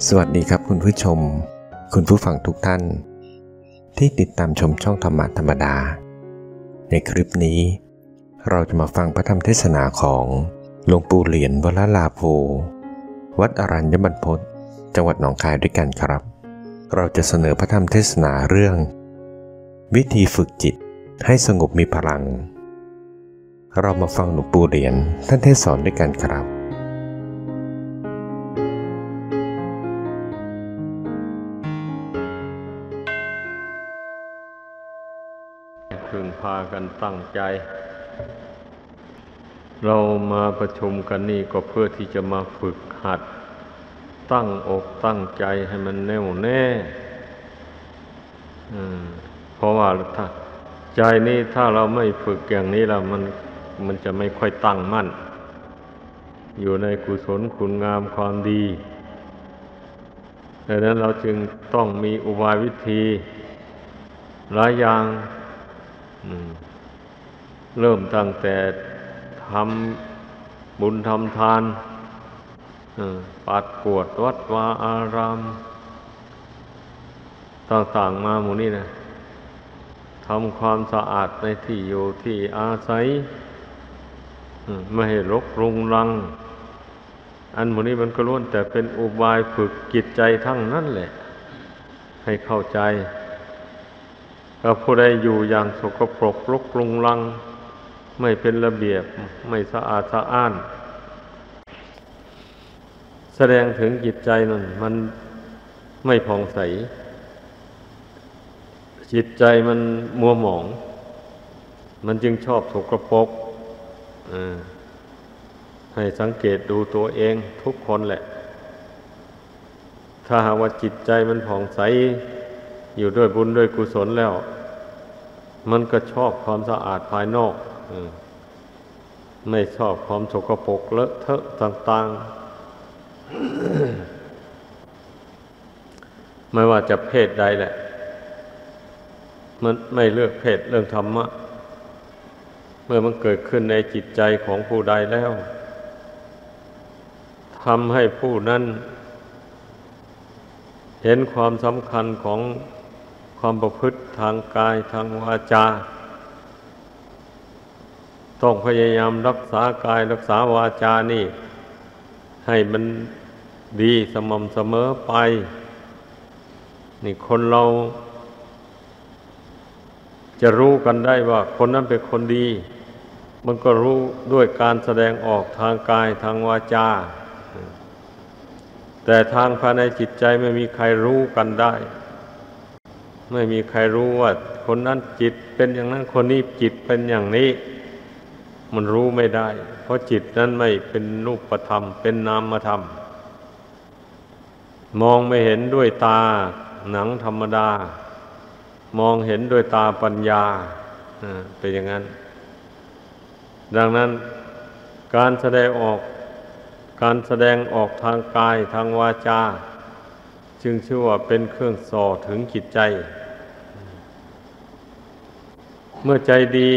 สวัสดีครับคุณผู้ชมคุณผู้ฟังทุกท่านที่ติดตามชมช่องธรรมะธรรมดาในคลิปนี้เราจะมาฟังพระธรรมเทศนาของหลวงปู่เหรียญวรลาโภวัดอรัญญบรรพตจังหวัดหนองคายด้วยกันครับเราจะเสนอพระธรรมเทศนาเรื่องวิธีฝึกจิตให้สงบมีพลังเรามาฟังหลวงปู่เหรียญท่านเทศสอนด้วยกันครับพึงพากันตั้งใจเรามาประชุมกันนี่ก็เพื่อที่จะมาฝึกหัดตั้งอกตั้งใจให้มันแน่วแน่เพราะว่าถ้าใจนี่ถ้าเราไม่ฝึกอย่างนี้แล้วมันจะไม่ค่อยตั้งมั่นอยู่ในกุศลคุณงามความดีดังนั้นเราจึงต้องมีอุบายวิธีหลายอย่างเริ่มตั้งแต่ทำบุญทำทานปัดกวาดวัดวาอารามต่างๆมาหมู่นี้นะทำความสะอาดในที่อยู่ที่อาศัยไม่ให้รกรุงรังอันหมู่นี้มันก็ล้วนแต่เป็นอุบายฝึกจิตใจทั้งนั้นแหละให้เข้าใจถ้าผู้ใดอยู่อย่างสกปรกรกรุงรังไม่เป็นระเบียบไม่สะอาดสะอ้านแสดงถึงจิตใจนั่นมันไม่ผ่องใสจิตใจมันมัวหมองมันจึงชอบสกปรกให้สังเกตดูตัวเองทุกคนแหละถ้าหากว่าจิตใจมันผ่องใสอยู่ด้วยบุญด้วยกุศลแล้วมันก็ชอบความสะอาดภายนอกไม่ชอบความสกปรกเลอะเทอะต่างๆ ไม่ว่าจะเพศใดแหละมันไม่เลือกเพศเรื่องธรรมะเมื่อมันเกิดขึ้นในจิตใจของผู้ใดแล้วทำให้ผู้นั้นเห็นความสำคัญของความประพฤติทางกายทางวาจาต้องพยายามรักษากายรักษาวาจานี่ให้มันดีสม่ำเสมอไปนี่คนเราจะรู้กันได้ว่าคนนั้นเป็นคนดีมันก็รู้ด้วยการแสดงออกทางกายทางวาจาแต่ทางภายในจิตใจไม่มีใครรู้กันได้ไม่มีใครรู้ว่าคนนั้นจิตเป็นอย่างนั้นคนนี้จิตเป็นอย่างนี้มันรู้ไม่ได้เพราะจิตนั้นไม่เป็นรูปธรรมเป็นนามธรรมมองไม่เห็นด้วยตาหนังธรรมดามองเห็นด้วยตาปัญญาเป็นอย่างนั้นดังนั้นการแสดงออกทางกายทางวาจาจึงชื่อว่าเป็นเครื่องส่อถึงจิตใจเมื่อใจดี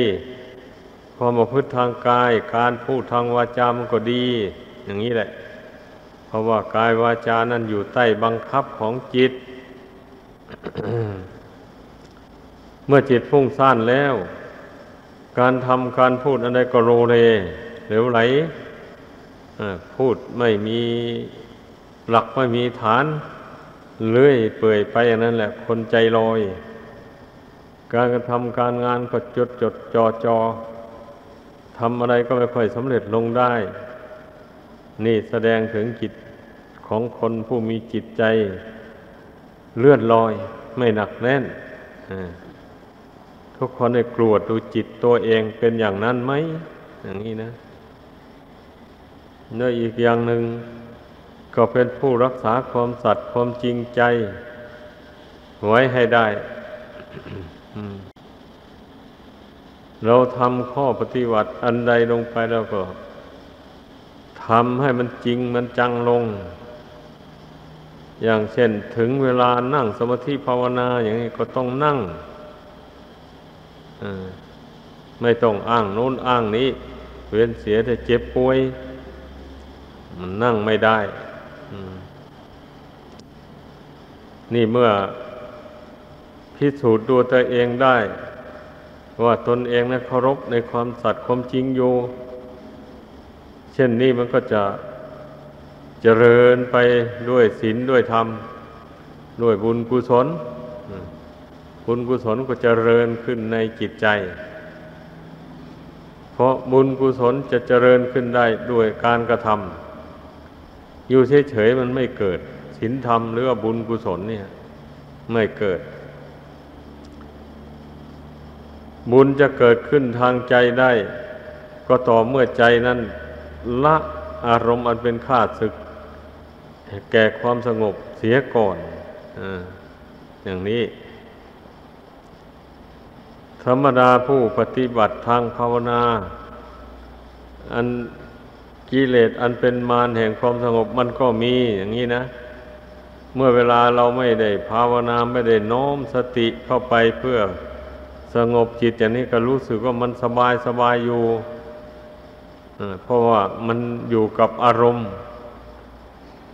ความประพฤติทางกายการพูดทางวาจามันก็ดีอย่างนี้แหละเพราะว่ากายวาจานั้นอยู่ใต้บังคับของจิต เมื่อจิตฟุ้งซ่านแล้วการทำการพูดอะไรก็โลเลเหลวไหลพูดไม่มีหลักไม่มีฐานเลื่อยเปื่อยไปอย่างนั้นแหละคนใจลอยการกระทำการงานก็จดจ่อทำอะไรก็ไม่ค่อยสำเร็จลงได้นี่แสดงถึงจิตของคนผู้มีจิตใจเลื่อนลอยไม่หนักแน่นทุกคนได้กรวดดูจิตตัวเองเป็นอย่างนั้นไหมอย่างนี้นะแล้วอีกอย่างหนึ่งก็เป็นผู้รักษาความสัตย์ความจริงใจไว้ให้ได้ เราทำข้อปฏิบัติอันใดลงไปแล้วก็ทำให้มันจริงมันจังลงอย่างเช่นถึงเวลานั่งสมาธิภาวนาอย่างนี้ก็ต้องนั่งไม่ต้องอ้างโน้นอ้างนี้เว้นเสียแต่เจ็บป่วยมันนั่งไม่ได้ นี่เมื่อพิสูจน์ตัวตัวเองได้ว่าตนเองนั้นเคารพในความสัตย์ความจริงอยู่เช่นนี้มันก็จะเจริญไปด้วยศีลด้วยธรรมด้วยบุญกุศลบุญกุศลก็เจริญขึ้นในจิตใจเพราะบุญกุศลจะเจริญขึ้นได้ด้วยการกระทำอยู่เฉยๆมันไม่เกิดศีลธรรมหรือว่าบุญกุศลเนี่ยไม่เกิดบุญจะเกิดขึ้นทางใจได้ก็ต่อเมื่อใจนั้นละอารมณ์อันเป็นข้าศึกแก่ความสงบเสียก่อนอย่างนี้ธรรมดาผู้ปฏิบัติทางภาวนาอันกิเลสอันเป็นมารแห่งความสงบมันก็มีอย่างนี้นะเมื่อเวลาเราไม่ได้ภาวนาไม่ได้น้อมสติเข้าไปเพื่อสงบจิตอย่างนี้ก็รู้สึกว่ามันสบายอยู่เพราะว่ามันอยู่กับอารมณ์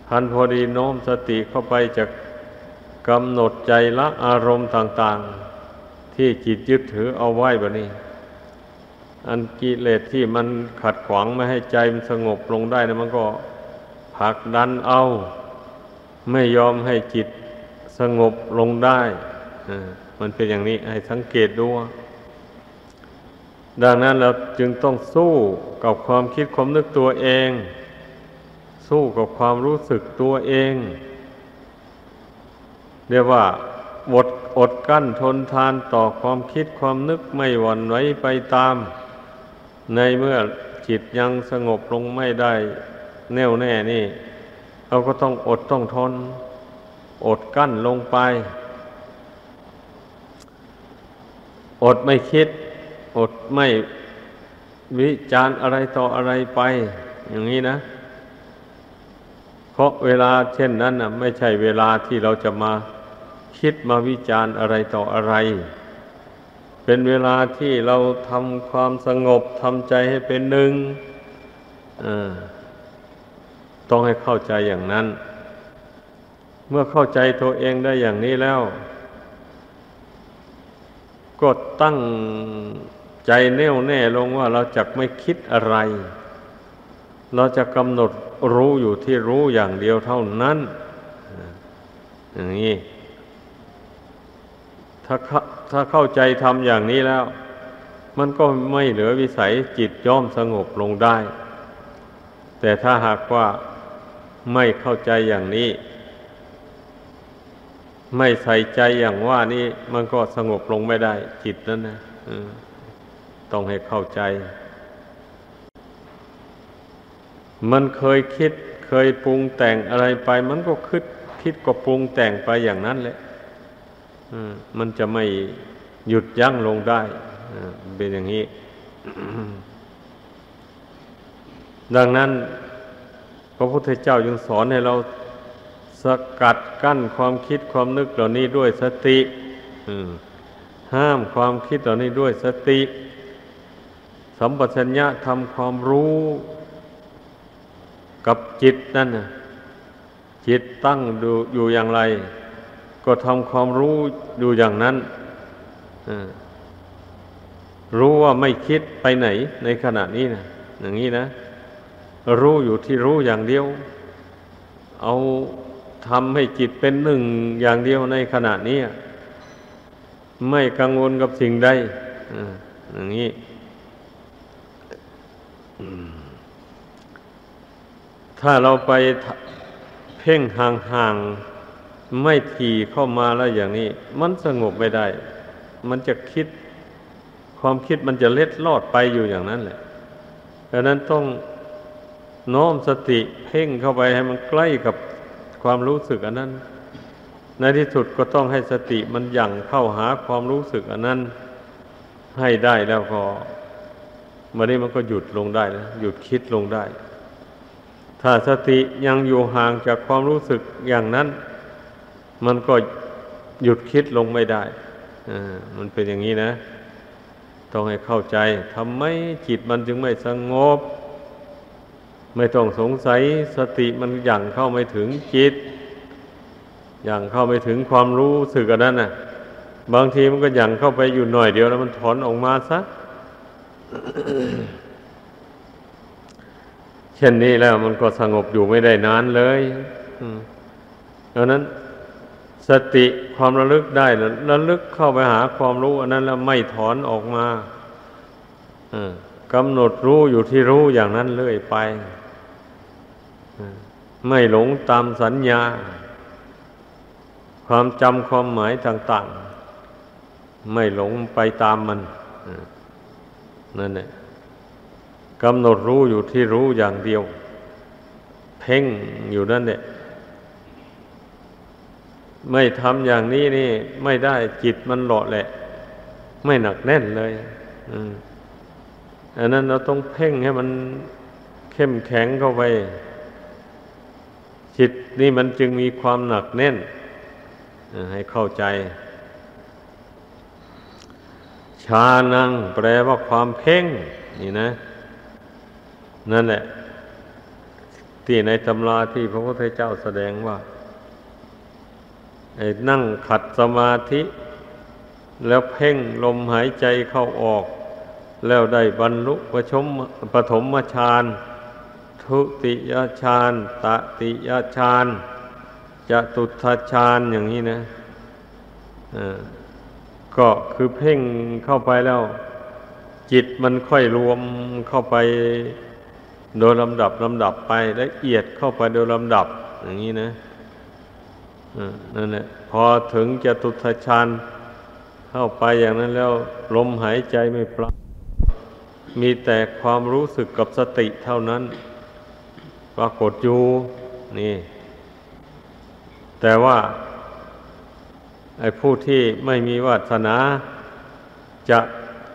ทันพอดีโน้มสติเข้าไปจะกำหนดใจละอารมณ์ต่างๆที่จิตยึดถือเอาไว้แบบนี้อันกิเลสที่มันขัดขวางไม่ให้ใจมันสงบลงได้นะมันก็ผลักดันเอาไม่ยอมให้จิตสงบลงได้มันเป็นอย่างนี้ให้สังเกตดูดังนั้นเราจึงต้องสู้กับความคิดความนึกตัวเองสู้กับความรู้สึกตัวเองเรียกว่าอดกั้นทนทานต่อความคิดความนึกไม่หวั่นไหวไปตามในเมื่อจิตยังสงบลงไม่ได้แน่วแน่นี่เราก็ต้องอดต้องทนอดกั้นลงไปอดไม่คิดอดไม่วิจารณ์อะไรต่ออะไรไปอย่างนี้นะเพราะเวลาเช่นนั้นน่ะไม่ใช่เวลาที่เราจะมาคิดมาวิจารณ์อะไรต่ออะไรเป็นเวลาที่เราทำความสงบทำใจให้เป็นหนึ่งต้องให้เข้าใจอย่างนั้นเมื่อเข้าใจตัวเองได้อย่างนี้แล้วก็ตั้งใจแน่วแน่ลงว่าเราจะไม่คิดอะไรเราจะกำหนดรู้อยู่ที่รู้อย่างเดียวเท่านั้นอย่างนี้ถ้าเข้าใจทำอย่างนี้แล้วมันก็ไม่เหลือวิสัยจิตย่อมสงบลงได้แต่ถ้าหากว่าไม่เข้าใจอย่างนี้ไม่ใส่ใจอย่างว่านี้มันก็สงบลงไม่ได้จิตนั้นนะต้องให้เข้าใจมันเคยคิดเคยปรุงแต่งอะไรไปมันก็คิดก็ปรุงแต่งไปอย่างนั้นแหละมันจะไม่หยุดยั้งลงได้เป็นอย่างนี้ ดังนั้นพระพุทธเจ้าจึงสอนให้เราสกัดกั้นความคิดความนึกเหล่านี้ด้วยสติห้ามความคิดเหล่านี้ด้วยสติสัมปชัญญะทำความรู้กับจิตนั่นน่ะจิตตั้งอยู่อย่างไรก็ทำความรู้อยู่อย่างนั้นรู้ว่าไม่คิดไปไหนในขณะนี้นะอย่างนี้นะรู้อยู่ที่รู้อย่างเดียวเอาทำให้จิตเป็นหนึ่งอย่างเดียวในขณะนี้ไม่กังวลกับสิ่งใดอย่างนี้ถ้าเราไปเพ่งห่างๆไม่ถี่เข้ามาแล้วอย่างนี้มันสงบไม่ได้มันจะคิดความคิดมันจะเล็ดลอดไปอยู่อย่างนั้นแหละดังนั้นต้องน้อมสติเพ่งเข้าไปให้มันใกล้กับความรู้สึกอันนั้นในที่สุดก็ต้องให้สติมันยั่งเข้าหาความรู้สึกอันนั้นให้ได้แล้วก็วันนี้มันก็หยุดลงได้นะหยุดคิดลงได้ถ้าสติยังอยู่ห่างจากความรู้สึกอย่างนั้นมันก็หยุดคิดลงไม่ได้มันเป็นอย่างนี้นะต้องให้เข้าใจทำไมจิตมันจึงไม่สงบไม่ต้องสงสัยสติมันยั่งเข้าไม่ถึงจิต อย่างเข้าไปถึงความรู้สึกอันนั้นน่ะบางทีมันก็อย่างเข้าไปอยู่หน่อยเดียวแล้วมันถอนออกมาซะ เช่นนี้แล้วมันก็สงบอยู่ไม่ได้นานเลยดังนั้นสติความระลึกได้ระลึกเข้าไปหาความรู้อันนั้นแล้วไม่ถอนออกมากำหนดรู้อยู่ที่รู้อย่างนั้นเรื่อยไปไม่หลงตามสัญญาความจำความหมายต่างๆไม่หลงไปตามมันนั่นแหละกำหนดรู้อยู่ที่รู้อย่างเดียวเพ่งอยู่นั่นแหละไม่ทำอย่างนี้นี่ไม่ได้จิตมันหล่อแหละไม่หนักแน่นเลยอันนั้นเราต้องเพ่งให้มันเข้มแข็งเข้าไปจิตนี่มันจึงมีความหนักแน่นให้เข้าใจฌานังแปลว่าความเพ่งนี่นะนั่นแหละที่ในตำราที่พระพุทธเจ้าแสดงว่านั่งขัดสมาธิแล้วเพ่งลมหายใจเข้าออกแล้วได้บรรลุปฐมฌานทุติยฌานตติยฌานจตุตถฌานอย่างนี้นะก็คือเพ่งเข้าไปแล้วจิตมันค่อยรวมเข้าไปโดยลำดับไปละเอียดเข้าไปโดยลำดับอย่างนี้นะนั่นแหละพอถึงจตุตถฌานเข้าไปอย่างนั้นแล้วลมหายใจไม่ปราศมีแต่ความรู้สึกกับสติเท่านั้นปรากฏอยู่นี่แต่ว่าไอ้ผู้ที่ไม่มีวาสนาจะ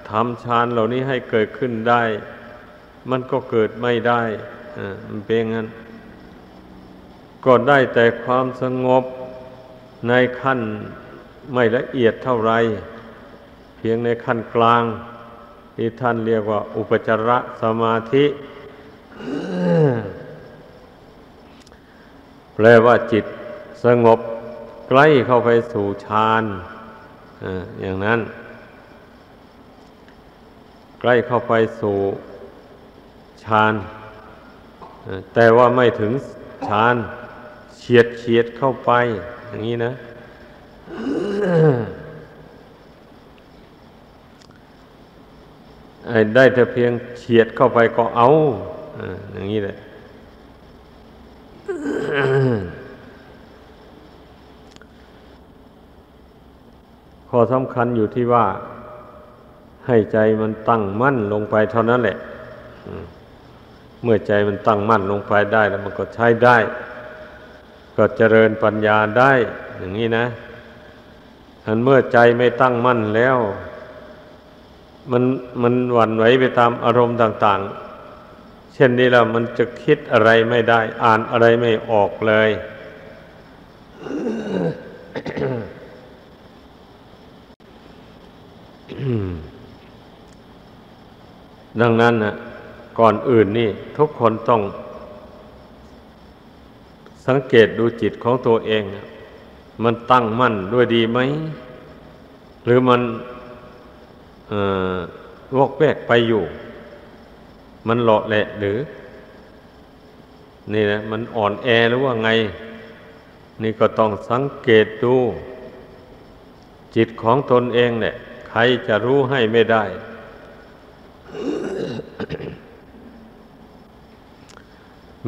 ทำฌานเหล่านี้ให้เกิดขึ้นได้มันก็เกิดไม่ได้มันเป็นงั้นก็ได้แต่ความสงบในขั้นไม่ละเอียดเท่าไรเพียงในขั้นกลางที่ท่านเรียกว่าอุปจารสมาธิ แปลว่าจิตสงบใกล้เข้าไปสู่ฌานอย่างนั้นใกล้เข้าไปสู่ฌานแต่ว่าไม่ถึงฌานเฉียดเข้าไปอย่างนี้นะได้แต่เพียงเฉียดเข้าไปก็เอาอย่างนี้แหละข้อสำคัญอยู่ที่ว่าให้ใจมันตั้งมั่นลงไปเท่านั้นแหละเมื่อใจมันตั้งมั่นลงไปได้แล้วมันก็ใช้ได้ก็เจริญปัญญาได้อย่างนี้นะอันเมื่อใจไม่ตั้งมั่นแล้วมันหวั่นไหวไปตามอารมณ์ต่างๆเช่นนี้แล้วมันจะคิดอะไรไม่ได้อ่านอะไรไม่ออกเลย ดังนั้นนะก่อนอื่นนี่ทุกคนต้องสังเกตดูจิตของตัวเองมันตั้งมั่นด้วยดีไหมหรือมันวอกแวกไปอยู่มันเลาะแหละหรือนี่นะมันอ่อนแอหรือว่าไงนี่ก็ต้องสังเกตดูจิตของตนเองเนี่ยใครจะรู้ให้ไม่ได้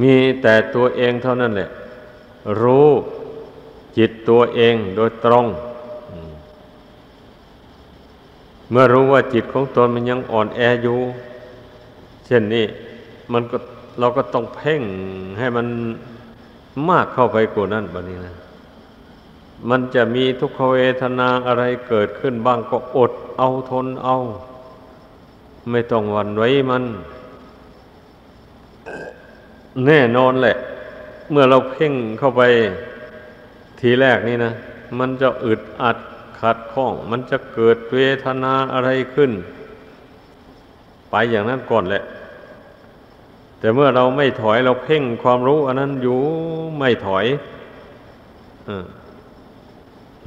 มีแต่ตัวเองเท่านั้นแหละรู้จิตตัวเองโดยตรงเมื่อรู้ว่าจิตของตนมันยังอ่อนแออยู่เช่นนี้เราก็ต้องเพ่งให้มันมากเข้าไปกว่านั้นบัดนี้นะมันจะมีทุกขเวทนาอะไรเกิดขึ้นบ้างก็อดเอาทนเอาไม่ต้องหวั่นไหวมันแน่นอนแหละเมื่อเราเพ่งเข้าไปทีแรกนี่นะมันจะอึดอัดขัดข้องมันจะเกิดเวทนาอะไรขึ้นไปอย่างนั้นก่อนแหละแต่เมื่อเราไม่ถอยเราเพ่งความรู้อันนั้นอยู่ไม่ถอย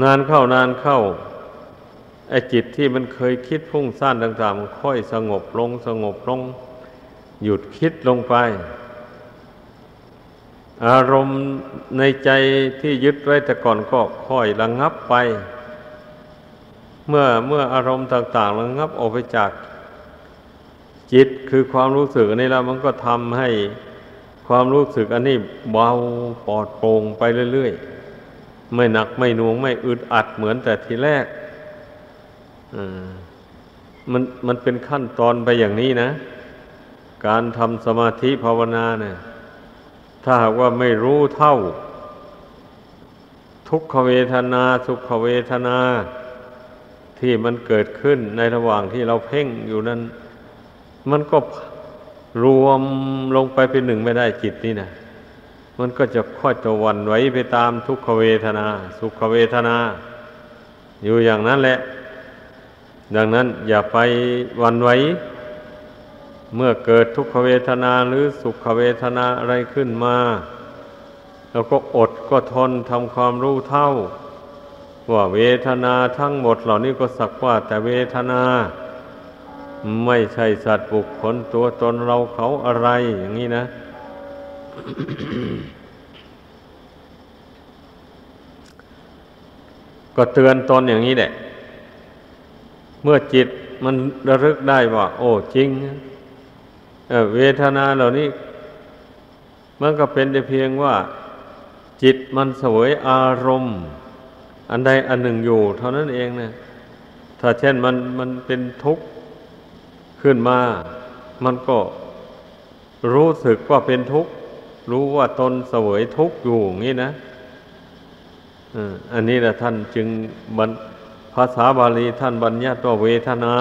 นานเข้านานเข้าไอ้จิตที่มันเคยคิดฟุ้งซ่านต่างๆมันค่อยสงบลงสงบลงหยุดคิดลงไปอารมณ์ในใจที่ยึดไว้แต่ก่อนก็ค่อยระงับไปเมื่ออารมณ์ต่างๆระงับออกไปจากจิตคือความรู้สึกอันนี้แล้วมันก็ทำให้ความรู้สึกอันนี้เบาปลอดโปร่งไปเรื่อยๆไม่หนักไม่หน่วงไม่อึดอัดเหมือนแต่ทีแรกมันเป็นขั้นตอนไปอย่างนี้นะการทำสมาธิภาวนาเนี่ยถ้าหากว่าไม่รู้เท่าทุกขเวทนาสุขเวทนาที่มันเกิดขึ้นในระหว่างที่เราเพ่งอยู่นั้นมันก็รวมลงไปเป็นหนึ่งไม่ได้จิตนี่นะมันก็จะค่อยจะหวั่นไหวไปตามทุกขเวทนาสุขเวทนาอยู่อย่างนั้นแหละดังนั้นอย่าไปหวั่นไหวเมื่อเกิดทุกขเวทนาหรือสุขเวทนาอะไรขึ้นมาเราก็อดก็ทนทำความรู้เท่าว่าเวทนาทั้งหมดเหล่านี้ก็สักว่าแต่เวทนาไม่ใช่สัตว์บุคคลตัวตนเราเขาอะไรอย่างนี้นะ ก็เตือนตนอย่างนี้แหละเมื่อจิตมันระลึกได้ว่าโอ้จริงเวทนาเหล่านี้มันก็เป็นแต่เพียงว่าจิตมันเสวยอารมณ์อันใดอันหนึ่งอยู่เท่านั้นเองนะถ้าเช่นมันเป็นทุกข์ขึ้นมามันก็รู้สึกว่าเป็นทุกข์รู้ว่าตนเสวยทุกข์อยู่อย่างนี้นะอันนี้แหละท่านจึงภาษาบาลีท่านบัญญัติว่าเวทนา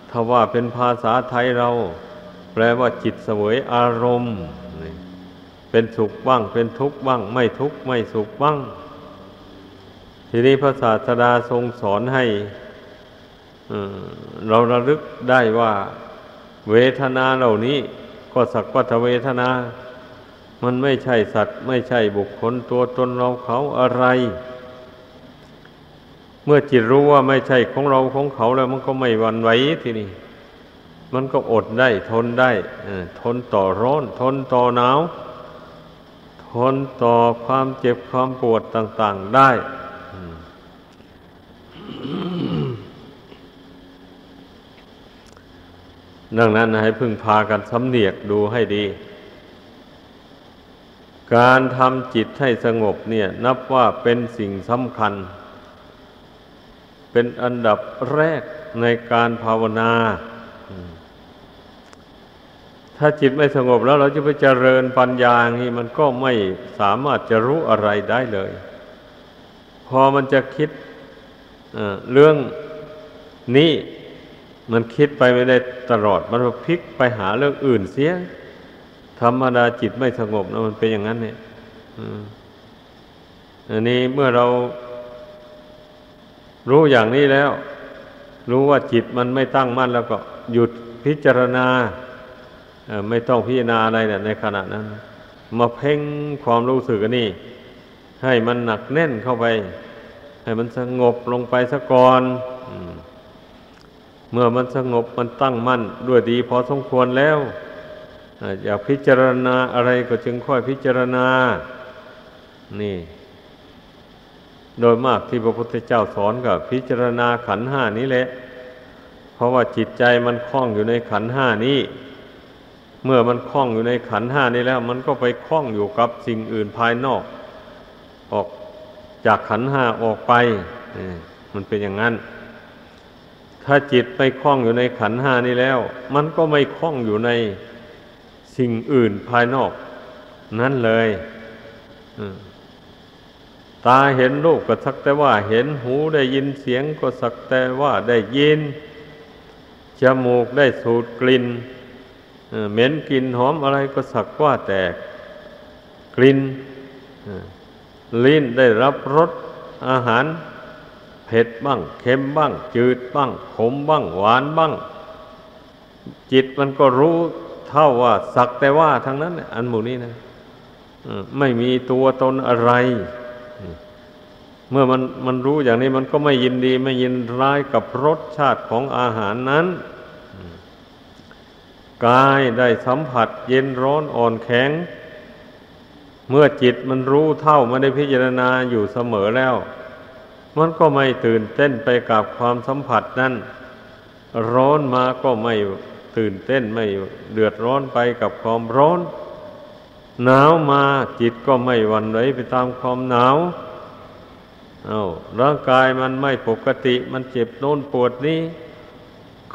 ถ้าว่าเป็นภาษาไทยเราแปลว่าจิตเสวยอารมณ์เป็นสุขบ้างเป็นทุกข์บ้างไม่ทุกข์ไม่สุขบ้างทีนี้พระศาสดาทรงสอนให้เราระลึกได้ว่าเวทนาเหล่านี้ก็สักว่าแต่เวทนามันไม่ใช่สัตว์ไม่ใช่บุคคลตัวตนเราเขาอะไรเมื่อจิตรู้ว่าไม่ใช่ของเราของเขาแล้วมันก็ไม่หวั่นไหวทีนี้มันก็อดได้ทนได้ทนต่อร้อนทนต่อหนาวทนต่อความเจ็บความปวดต่างๆได้ดังนั้นให้พึ่งพากันสำเนียกดูให้ดีการทำจิตให้สงบเนี่ยนับว่าเป็นสิ่งสำคัญเป็นอันดับแรกในการภาวนาถ้าจิตไม่สงบแล้วเราจะไปเจริญปัญญาอย่างนี้มันก็ไม่สามารถจะรู้อะไรได้เลยพอมันจะคิดเรื่องนี้มันคิดไปไม่ได้ตลอดมันพลิกไปหาเรื่องอื่นเสียธรรมดาจิตไม่สงบนะมันเป็นอย่างนั้นเนี่ยอันนี้เมื่อเรารู้อย่างนี้แล้วรู้ว่าจิตมันไม่ตั้งมั่นแล้วก็หยุดพิจารณาไม่ต้องพิจารณาอะไรเนี่ยในขณะนั้นมาเพ่งความรู้สึกอันนี้ให้มันหนักแน่นเข้าไปให้มันสงบลงไปซะก่อนเมื่อมันสงบมันตั้งมั่นด้วยดีพอสมควรแล้วอยากพิจารณาอะไรก็จึงค่อยพิจารณานี่โดยมากที่พระพุทธเจ้าสอนก็พิจารณาขันธ์ห้านี้แหละเพราะว่าจิตใจมันคล้องอยู่ในขันธ์ห้านี้เมื่อมันคล้องอยู่ในขันธ์ห้านี้แล้วมันก็ไปคล้องอยู่กับสิ่งอื่นภายนอกออกจากขันธ์ห้าออกไปมันเป็นอย่างนั้นถ้าจิตไปคล้องอยู่ในขันธ์ห้านี้แล้วมันก็ไม่คล้องอยู่ในสิ่งอื่นภายนอกนั่นเลยตาเห็นรูปก็สักแต่ว่าเห็นหูได้ยินเสียงก็สักแต่ว่าได้ยินจมูกได้สูดกลิ่นเหม็นกลิ่นหอมอะไรก็สักว่าแต่กลิ่นลิ้นได้รับรสอาหารเผ็ดบ้างเค็มบ้างจืดบ้างขมบ้างหวานบ้างจิตมันก็รู้เท่าว่าสักแต่ว่าทั้งนั้นอันหมู่นี้นะไม่มีตัวตนอะไร เมื่อมันรู้อย่างนี้มันก็ไม่ยินดีไม่ยินร้ายกับรสชาติของอาหารนั้นกายได้สัมผัสเย็นร้อนอ่อนแข็งเมื่อจิตมันรู้เท่ามันได้พิจารณาอยู่เสมอแล้วมันก็ไม่ตื่นเต้นไปกับความสัมผัสนั้นร้อนมาก็ไม่ตื่นเต้นไม่เดือดร้อนไปกับความร้อนหนาวมาจิตก็ไม่หวั่นไหวไปตามความหนาวร่างกายมันไม่ปกติมันเจ็บโน่นปวดนี้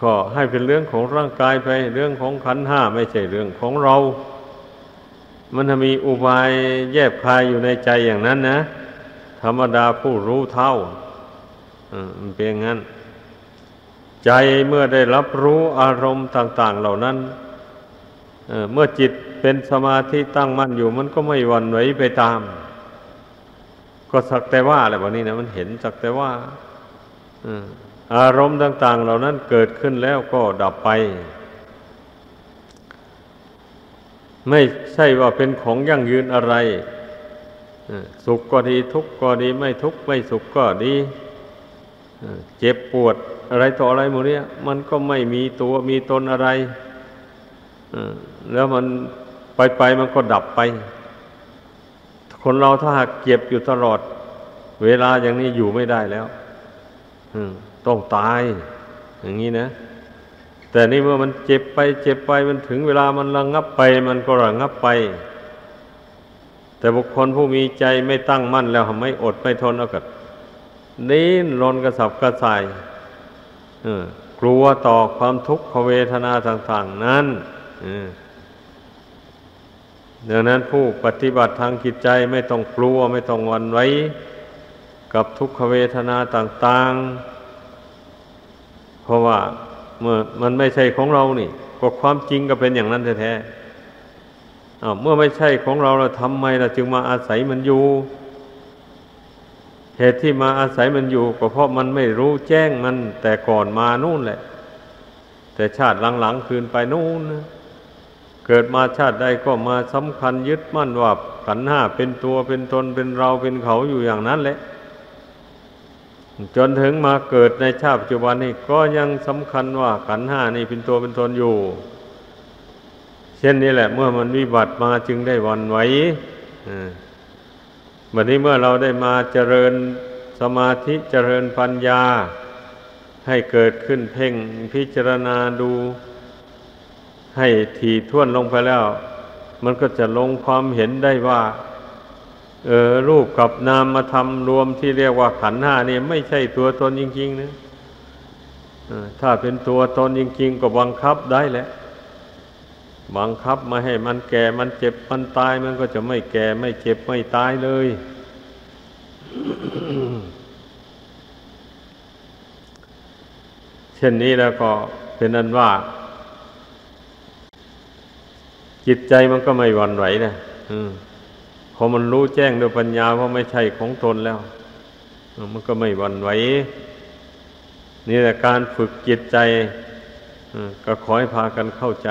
ก็ให้เป็นเรื่องของร่างกายไปเรื่องของขันธ์ห้าไม่ใช่เรื่องของเรามันมีอุบายแยบคายอยู่ในใจอย่างนั้นนะธรรมดาผู้รู้เท่ามันเป็นงั้นใจเมื่อได้รับรู้อารมณ์ต่างๆเหล่านั้นเมื่อจิตเป็นสมาธิตั้งมั่นอยู่มันก็ไม่หวั่นไหวไปตามก็สักแต่ว่าอะไรแบบนี้นะมันเห็นสักแต่ว่าอารมณ์ต่างๆเหล่านั้นเกิดขึ้นแล้วก็ดับไปไม่ใช่ว่าเป็นของยั่งยืนอะไรสุขก็ดีทุกข์ก็ดีไม่ทุกข์ไม่สุขก็ดีเจ็บปวดอะไรต่ออะไรหมดเนี่ยมันก็ไม่มีตัวมีตนอะไรแล้วมันไปมันก็ดับไปคนเราถ้าหากเจ็บอยู่ตลอดเวลาอย่างนี้อยู่ไม่ได้แล้วต้องตายอย่างนี้นะแต่นี่เมื่อมันเจ็บไปมันถึงเวลามันระงับไปมันก็ระงับไปแต่บุคคลผู้มีใจไม่ตั้งมั่นแล้วไม่อดไม่ทนเอากับดิ้นรนกระสับกระส่ายกลัวต่อความทุกขเวทนาต่างๆนั้นดังนั้นผู้ปฏิบัติทางจิตใจไม่ต้องกลัวไม่ต้องหวั่นไหวกับทุกขเวทนาต่างๆเพราะว่าเมื่อมันไม่ใช่ของเรานี่ก็ความจริงก็เป็นอย่างนั้นแท้ๆเมื่อไม่ใช่ของเราแล้วทำไมเราจึงมาอาศัยมันอยู่เหตุที่มาอาศัยมันอยู่ก็เพราะมันไม่รู้แจ้งมันแต่ก่อนมานู่นแหละแต่ชาติหลังๆคืนไปนู่นนะเกิดมาชาติใดก็มาสำคัญยึดมั่นว่าขันธ์ห้าเป็นตัวเป็นตนเป็นเราเป็นเขาอยู่อย่างนั้นแหละจนถึงมาเกิดในชาติปัจจุบันนี้ก็ยังสำคัญว่าขันธ์ห้านี่เป็นตัวเป็นตนอยู่เช่นนี้แหละเมื่อมันวิบัติมาจึงได้หวั่นไหวบัดนี้เมื่อเราได้มาเจริญสมาธิเจริญปัญญาให้เกิดขึ้นเพ่งพิจารณาดูให้ถี่ถ้วนลงไปแล้วมันก็จะลงความเห็นได้ว่ารูปกับนามธรรมรวมที่เรียกว่าขันธ์ห้านี่ไม่ใช่ตัวตนจริงๆนะถ้าเป็นตัวตนจริงๆก็บังคับได้แหละบังคับมาให้มันแก่มันเจ็บมันตายมันก็จะไม่แก่ไม่เจ็บไม่ตายเลย เช่นนี้แล้วก็เป็นอันว่าจิตใจมันก็ไม่หวั่นไหวนะพอมันรู้แจ้งด้วยปัญญาว่าไม่ใช่ของตนแล้วมันก็ไม่หวั่นไหวนี่แหละการฝึกจิตใจก็ขอให้พากันเข้าใจ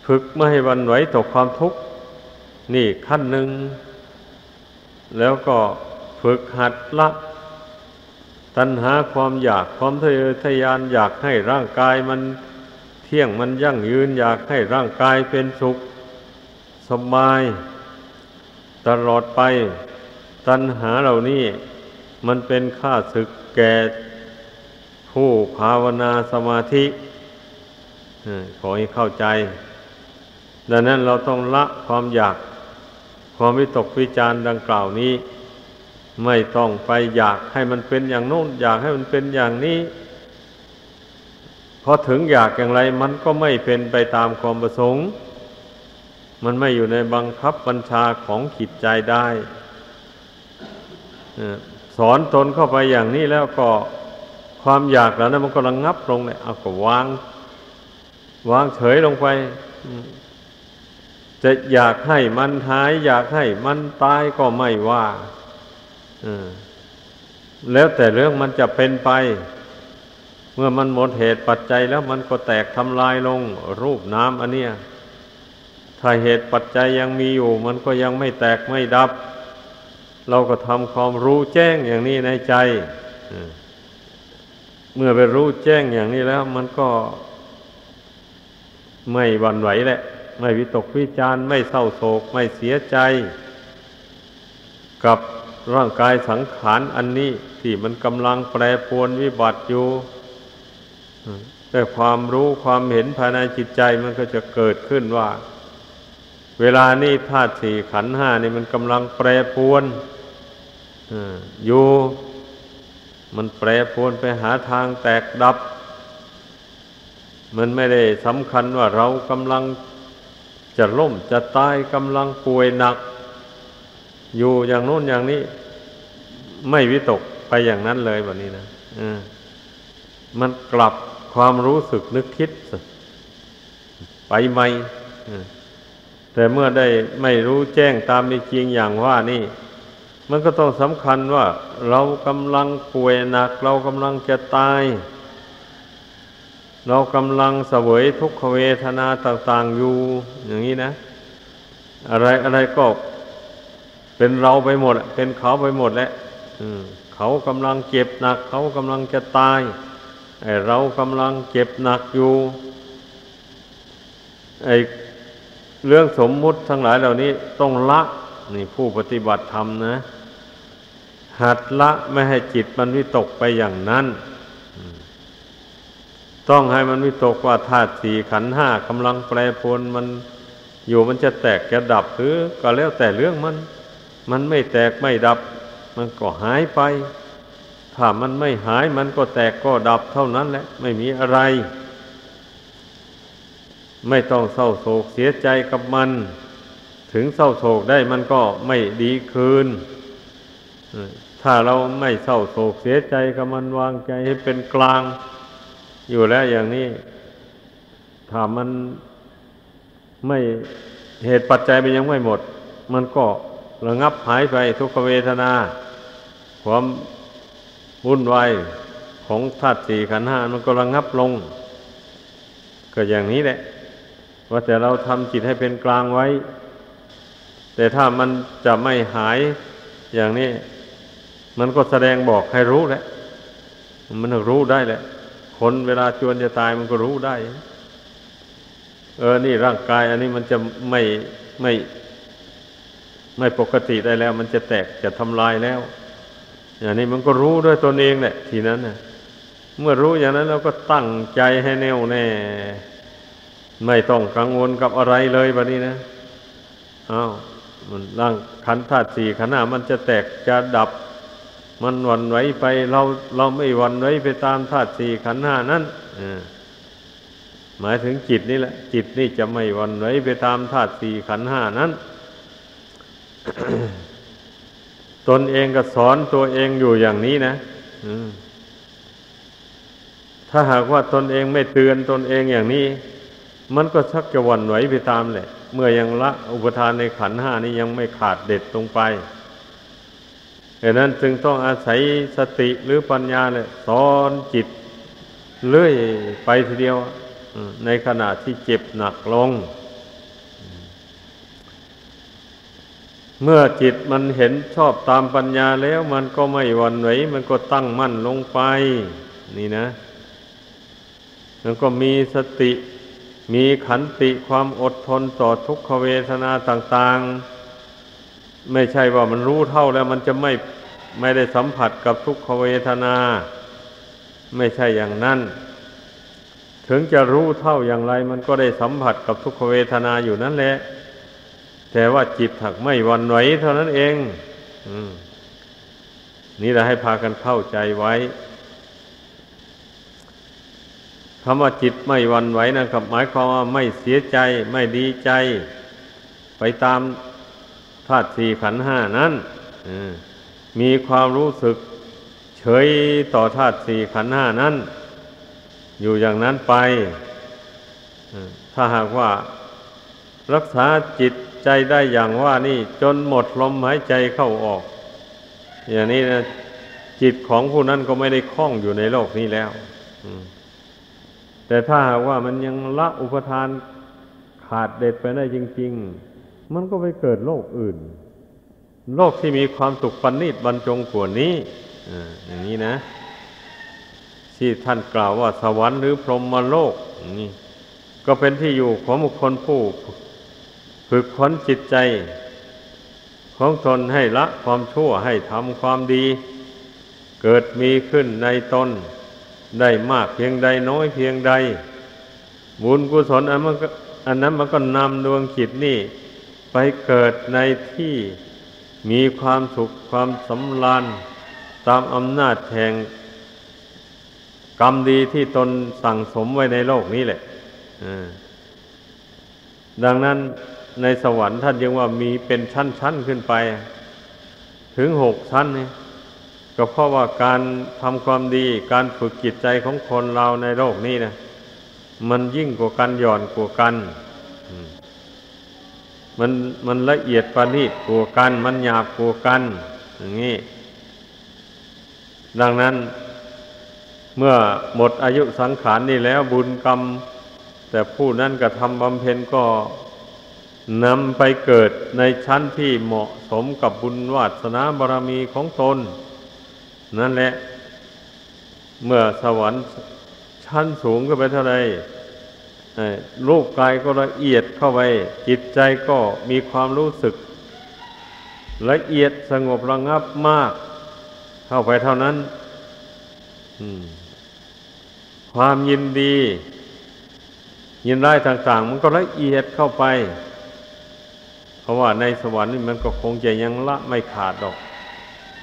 ฝึกไม่ให้หวั่นไหวต่อความทุกข์นี่ขั้นหนึ่งแล้วก็ฝึกหัดละตัณหาความอยากความทะเยอทะยานอยากให้ร่างกายมันเที่ยงมันยั่งยืนอยากให้ร่างกายเป็นสุขสบายตลอดไปตัณหาเหล่านี้มันเป็นข้าศึกแก่ผู้ภาวนาสมาธิขอให้เข้าใจดังนั้นเราต้องละความอยากความวิตกวิจารณ์ดังกล่าวนี้ไม่ต้องไปอยากให้มันเป็นอย่างโน้นอยากให้มันเป็นอย่างนี้เพราะถึงอยากอย่างไรมันก็ไม่เป็นไปตามความประสงค์มันไม่อยู่ในบังคับบัญชาของจิตใจได้สอนตนเข้าไปอย่างนี้แล้วก็ความอยากแล้วนั้นมันก็ระงับลงเลยเอาก็วางเฉยลงไปจะอยากให้มันหายอยากให้มันตายก็ไม่ว่าแล้วแต่เรื่องมันจะเป็นไปเมื่อมันหมดเหตุปัจจัยแล้วมันก็แตกทำลายลงรูปนามอันเนี้ยถ้าเหตุปัจจัยยังมีอยู่มันก็ยังไม่แตกไม่ดับ เราก็ทำความรู้แจ้งอย่างนี้ในใจเมื่อไปรู้แจ้งอย่างนี้แล้วมันก็ไม่หวั่นไหวแหละไม่วิตกวิจารณ์ไม่เศร้าโศกไม่เสียใจกับร่างกายสังขารอันนี้ที่มันกำลังแปรปรวนวิบัติอยู่แต่ความรู้ความเห็นภายในจิตใจมันก็จะเกิดขึ้นว่าเวลานี้ธาตุสี่ขันธ์ห้านี่มันกำลังแปรปรวนอยู่มันแปรปรวนไปหาทางแตกดับมันไม่ได้สำคัญว่าเรากำลังจะล้มจะตายกำลังป่วยหนักอยู่อย่างโน้นอย่างนี้ไม่วิตกไปอย่างนั้นเลยแบบนี้นะมันกลับความรู้สึกนึกคิดไปใหม่แต่เมื่อได้ไม่รู้แจ้งตามเป็นจริงอย่างว่านี่มันก็ต้องสำคัญว่าเรากำลังป่วยหนักเรากำลังจะตายเรากำลังเสวยทุกขเวทนาต่างๆอยู่อย่างนี้นะอะไรก็เป็นเราไปหมดเป็นเขาไปหมดแล้วเขากำลังเจ็บหนักเขากำลังจะตายไอ้เรากำลังเจ็บหนักอยู่ไอ้เรื่องสมมุติทั้งหลายเหล่านี้ต้องละนี่ผู้ปฏิบัติธรรมนะหัดละไม่ให้จิตมันวิตกไปอย่างนั้นต้องให้มันวิตกว่าธาตุสี่ขันธ์ห้ากำลังแปรปรวนมันอยู่มันจะแตกจะดับหรือก็แล้วแต่เรื่องมันไม่แตกไม่ดับมันก็หายไปถ้ามันไม่หายมันก็แตกก็ดับเท่านั้นแหละไม่มีอะไรไม่ต้องเศร้าโศกเสียใจกับมันถึงเศร้าโศกได้มันก็ไม่ดีคืนถ้าเราไม่เศร้าโศกเสียใจกับมันวางใจให้เป็นกลางอยู่แล้วอย่างนี้ถ้ามันไม่เหตุปัจจัยมันยังไม่หมดมันก็ระงับหายไปทุกขเวทนาความวุ่นวายของธาตุสี่ขันธ์ห้ามันก็ระงับลงก็อย่างนี้แหละว่าแต่เราทำจิตให้เป็นกลางไว้แต่ถ้ามันจะไม่หายอย่างนี้มันก็แสดงบอกให้รู้แหละมันรู้ได้แหละคนเวลาจวนจะตายมันก็รู้ได้นี่ร่างกายอันนี้มันจะไม่ปกติได้แล้วมันจะแตกจะทำลายแล้วอย่างนี้มันก็รู้ด้วยตนเองแหละทีนั้นนะเมื่อรู้อย่างนั้นเราก็ตั้งใจให้แน่วแน่ไม่ต้องกังวลกับอะไรเลยบัดนี้นะมันร่างขันธ์ธาตุสี่ขันธ์ห้ามันจะแตกจะดับมันหวั่นไหวไปเราไม่หวั่นไหวไปตามธาตุสี่ขันธ์ห้านั้นหมายถึงจิตนี่แหละจิตนี่จะไม่หวั่นไหวไปตามธาตุสี่ขันธ์ห้านั้น ตนเองก็สอนตัวเองอยู่อย่างนี้นะถ้าหากว่าตนเองไม่เตือนตนเองอย่างนี้มันก็ชักจะหวั่นไหวไปตามแหละเมื่อยังละอุปทานในขันธ์ห้านี้ยังไม่ขาดเด็ดตรงไปดังนั้นจึงต้องอาศัยสติหรือปัญญาเนี่ยสอนจิตเลื่อยไปทีเดียวในขณะที่เจ็บหนักลงเมื่อจิตมันเห็นชอบตามปัญญาแล้วมันก็ไม่หวั่นไหวมันก็ตั้งมั่นลงไปนี่นะมันก็มีสติมีขันติความอดทนต่อทุกขเวทนาต่างๆไม่ใช่ว่ามันรู้เท่าแล้วมันจะไม่ได้สัมผัสกับทุกขเวทนาไม่ใช่อย่างนั้นถึงจะรู้เท่าอย่างไรมันก็ได้สัมผัสกับทุกขเวทนาอยู่นั่นแหละแต่ว่าจิตหักไม่หวั่นไหวเท่านั้นเองนี่เราให้พากันเข้าใจไว้คำว่าจิตไม่หวั่นไหวนะครับหมายความว่าไม่เสียใจไม่ดีใจไปตามธาตุสี่ขันธ์ห้านั้นมีความรู้สึกเฉยต่อธาตุสี่ขันธ์ห้านั้นอยู่อย่างนั้นไปถ้าหากว่ารักษาจิตใจได้อย่างว่านี่จนหมดลมหายใจเข้าออกอย่างนี้นะจิตของผู้นั้นก็ไม่ได้คล้องอยู่ในโลกนี้แล้วแต่ถ้าหากว่ามันยังละอุปทานขาดเด็ดไปได้จริงๆมันก็ไปเกิดโลกอื่น โลกที่มีความสุขประณีตบรรจงกว่านี้อย่างนี้นะที่ท่านกล่าวว่าสวรรค์หรือพรหมโลกนี่ก็เป็นที่อยู่ของบุคคลผู้ฝึกฝนจิตใจของตนให้ละความชั่วให้ทำความดีเกิดมีขึ้นในตนได้มากเพียงใดน้อยเพียงใดบุญกุศลอันนั้นมันก็นำดวงจิตนี่ไปเกิดในที่มีความสุขความสำราญตามอำนาจแห่งกรรมดีที่ตนสั่งสมไว้ในโลกนี้แหละดังนั้นในสวรรค์ท่านยังว่ามีเป็นชั้นๆขึ้นไปถึง6 ชั้นนี่ก็เพราะว่าการทำความดีการฝึกจิตใจของคนเราในโลกนี้นะมันยิ่งกว่ากันหย่อนกว่ากันมันละเอียดประณีตกว่ากันมันหยาบกว่ากันอย่างนี้ดังนั้นเมื่อหมดอายุสังขารนี่แล้วบุญกรรมแต่ผู้นั้นกระทำบำเพ็ญก็นำไปเกิดในชั้นที่เหมาะสมกับบุญวาสนาบารมีของตนนั่นแหละเมื่อสวรรค์ชั้นสูงขึ้นไปเท่าใดรูปกายก็ละเอียดเข้าไปจิตใจก็มีความรู้สึกละเอียดสงบระงับมากเข้าไปเท่านั้นความยินดียินร้ายต่างๆมันก็ละเอียดเข้าไปเพราะว่าในสวรรค์นี่มันก็คงจะยังละไม่ขาดดอก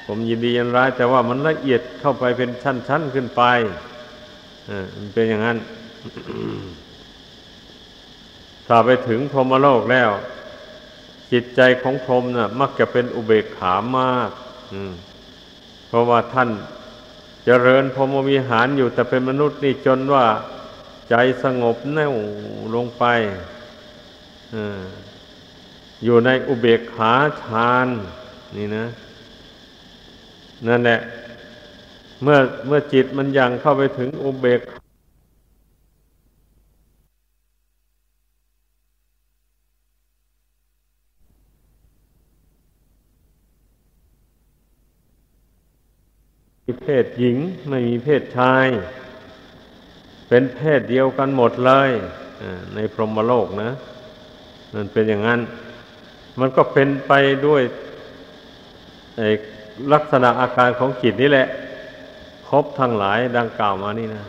ผมยินดียินร้ายแต่ว่ามันละเอียดเข้าไปเป็นชั้นๆขึ้นไปมันเป็นอย่างนั้น ถ้าไปถึงพรหมโลกแล้วจิตใจของพรหมน่ะมักจะเป็นอุเบกขามากเพราะว่าท่านเจริญพรหมวิหารอยู่แต่เป็นมนุษย์นี่จนว่าใจสงบแน่วลงไปอยู่ในอุเบกขาฌานนี่นะนั่นแหละเมื่อจิตมันยังเข้าไปถึงอุเบกมีเพศหญิงไม่มีเพศชายเป็นเพศเดียวกันหมดเลยในพรหมโลกนะมันเป็นอย่างนั้นมันก็เป็นไปด้วยลักษณะอาการของจิตนี่แหละครบทั้งหลายดังกล่าวมานี่นะ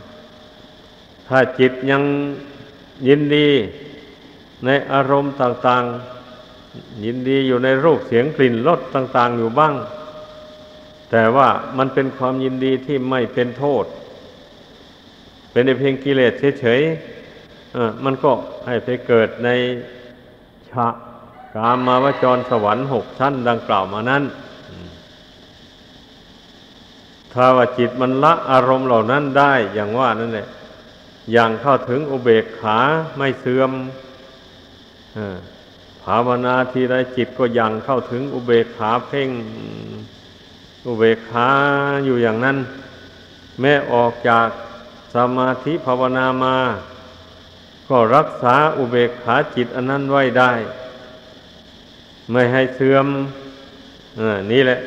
ถ้าจิตยังยินดีในอารมณ์ต่างๆยินดีอยู่ในรูปเสียงกลิ่นรสต่างๆอยู่บ้างแต่ว่ามันเป็นความยินดีที่ไม่เป็นโทษเป็นเพียงกิเลสเฉยๆมันก็ให้ไปเกิดในกามาวจรสวรรค์6 ชั้นดังกล่าวมานั้นถ้าว่าจิตมันละอารมณ์เหล่านั้นได้อย่างว่านั่นแหละอย่างเข้าถึงอุเบกขาไม่เสื่อมภาวนาทีไรจิตก็ยังเข้าถึงอุเบกขาเพ่งอุเบกขาอยู่อย่างนั้นแม้ออกจากสมาธิภาวนามาก็รักษาอุเบกขาจิตอันนั้นไว้ได้ไม่ให้เสื่อมนี่แหละ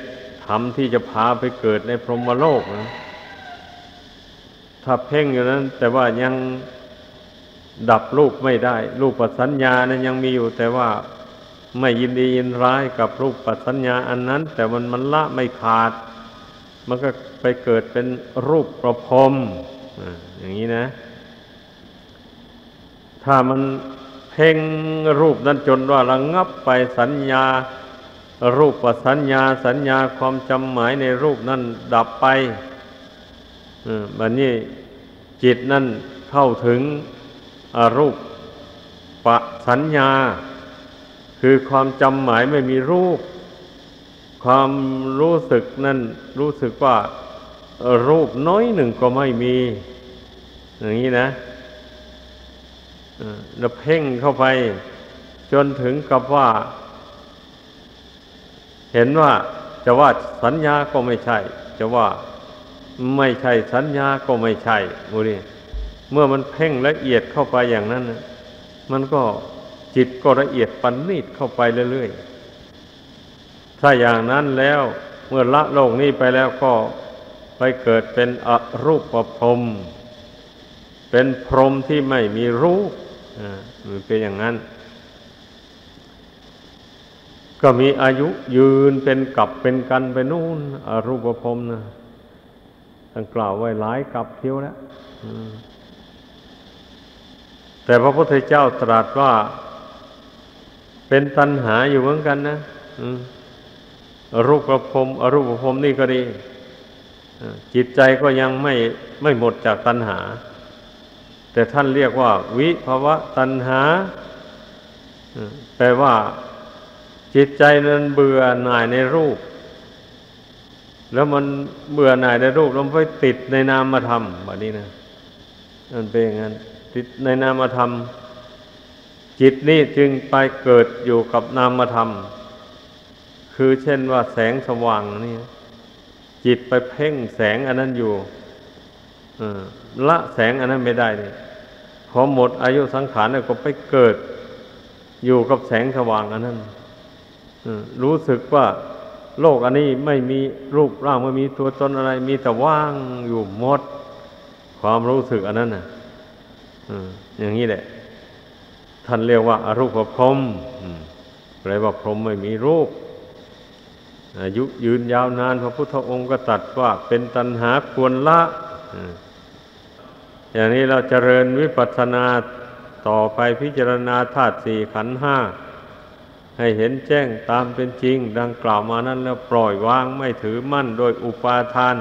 ธรรมที่จะพาไปเกิดในพรหมโลกนะถ้าเพ่งอยู่นั้นแต่ว่ายังดับรูปไม่ได้รูปสัญญานั้นยังมีอยู่แต่ว่าไม่ยินดียินร้ายกับรูปสัญญาอันนั้นแต่มันละไม่ขาดมันก็ไปเกิดเป็นรูปประพรหมอย่างนี้นะถ้ามันเพ่งรูปนั้นจนว่าระงับไปสัญญารูปสัญญาความจำหมายในรูปนั้นดับไปบัดนี้จิตนั้นเข้าถึงอรูปสัญญาคือความจำหมายไม่มีรูปความรู้สึกนั้นรู้สึกว่ารูปน้อยหนึ่งก็ไม่มีอย่างนี้นะแล้วเพ่งเข้าไปจนถึงกับว่าเห็นว่าจะว่าสัญญาก็ไม่ใช่จะว่าไม่ใช่สัญญาก็ไม่ใช่เมื่อมันเพ่งละเอียดเข้าไปอย่างนั้นมันก็จิตก็ละเอียดปานนีตเข้าไปเรื่อย ถ้าอย่างนั้นแล้วเมื่อละโลกนี้ไปแล้วก็ไปเกิดเป็นอรูปพรหมเป็นพรหมที่ไม่มีรูปมันเป็นอย่างนั้นก็มีอายุยืนเป็นกับเป็นกันไปนู่นอรูปพรหมนะท่านกล่าวไว้หลายกับเที่ยวแล้วแต่พระพุทธเจ้าตรัสว่าเป็นตัณหาอยู่เหมือนกันนะอรูปพรหมอรูปพรหมนี่ก็ดีจิตใจก็ยังไม่หมดจากตัณหาแต่ท่านเรียกว่าวิภวตัณหาแปลว่าจิตใจนั้นเบื่อหน่ายในรูปแล้วมันเบื่อหน่ายในรูปแล้วไปติดในนามธรรมแบบนี้นะมันเป็นอย่างนั้นติดในนามธรรมจิตนี่จึงไปเกิดอยู่กับนามธรรมคือเช่นว่าแสงสว่างนี่จิตไปเพ่งแสงอันนั้นอยู่ละแสงอันนั้นไม่ได้นี่พอหมดอายุสังขารแล้วก็ไปเกิดอยู่กับแสงสว่างอันนั้นรู้สึกว่าโลกอันนี้ไม่มีรูปร่างไม่มีตัวตนอะไรมีแต่ว่างอยู่หมดความรู้สึกอันนั้นน่ะอย่างนี้แหละท่านเรียกว่าอรูปพรหมแปลว่าพรหมไม่มีรูปอายุยืนยาวนานพระพุทธองค์ก็ตรัสว่าเป็นตัณหาควรละอย่างนี้เราเจริญวิปัสสนาต่อไปพิจารณาธาตุสี่ขันธ์ห้าให้เห็นแจ้งตามเป็นจริงดังกล่าวมานั้นแล้วปล่อยวางไม่ถือมั่นโดยอุปาทาน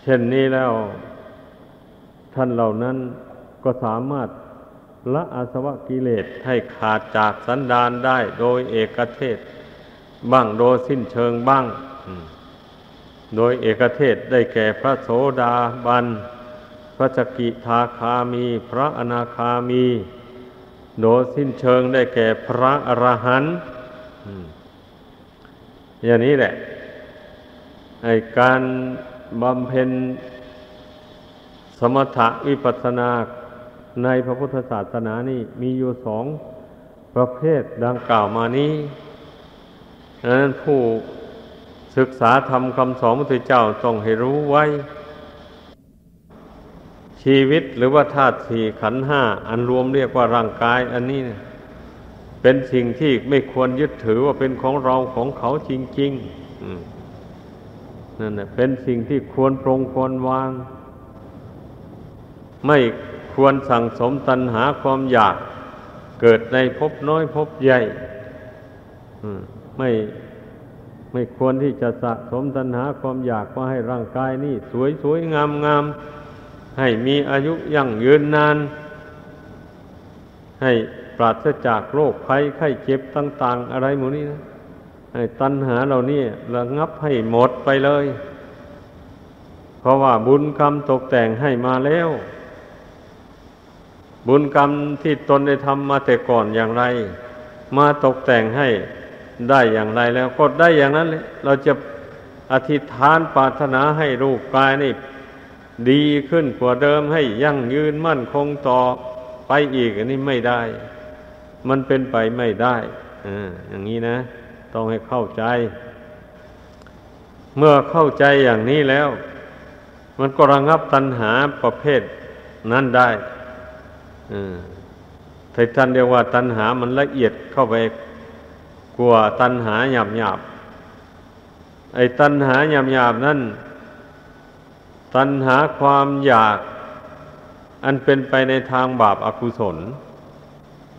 เช่นนี้แล้วท่านเหล่านั้นก็สามารถละอาสวะกิเลสให้ขาดจากสันดานได้โดยเอกเทศบ้างโดยสิ้นเชิงบ้างโดยเอกเทศได้แก่พระโสดาบันพระสกิทาคามีพระอนาคามีโดยสิ้นเชิงได้แก่พระอรหันต์อย่างนี้แหละไอ้การบำเพ็ญสมถะวิปัสสนาในพระพุทธศาสนานี่มีอยู่สองประเภทดังกล่าวมานี้ดังนั้นผู้ศึกษาธรรมคำสอนพระพุทธเจ้าต้องให้รู้ไว้ชีวิตหรือว่าธาตุสี่ขันธ์ห้าอันรวมเรียกว่าร่างกายอันนี้เนี่ยเป็นสิ่งที่ไม่ควรยึดถือว่าเป็นของเราของเขาจริงๆนั่นแหละเป็นสิ่งที่ควรปรงควรวางไม่ควรสั่งสมตัณหาความอยากเกิดในภพน้อยภพใหญ่ไม่ควรที่จะสะสมตัณหาความอยากว่าให้ร่างกายนี่สวยๆงามๆให้มีอายุยั่งยืนนานให้ปราศจากโรคภัยไข้เจ็บต่างๆอะไรหมดนี้นะให้ตัณหาเหล่านี้ระงับให้หมดไปเลยเพราะว่าบุญกรรมตกแต่งให้มาแล้วบุญกรรมที่ตนได้ทำมาแต่ก่อนอย่างไรมาตกแต่งให้ได้อย่างไรแล้วก็ได้อย่างนั้นเลยเราจะอธิษฐานปรารถนาให้รูปกายนี่ดีขึ้นกว่าเดิมให้ยั่งยืนมั่นคงต่อไปอีกอันนี้ไม่ได้มันเป็นไปไม่ได้อย่างนี้นะต้องให้เข้าใจเมื่อเข้าใจอย่างนี้แล้วมันก็ระงับตัณหาประเภทนั้นได้ท่านเรียกว่าตัณหามันละเอียดเข้าไปกว่าตัณหาหยาบๆไอ้ตัณหาหยาบๆนั่นตัณหาความอยากอันเป็นไปในทางบาปอกุศล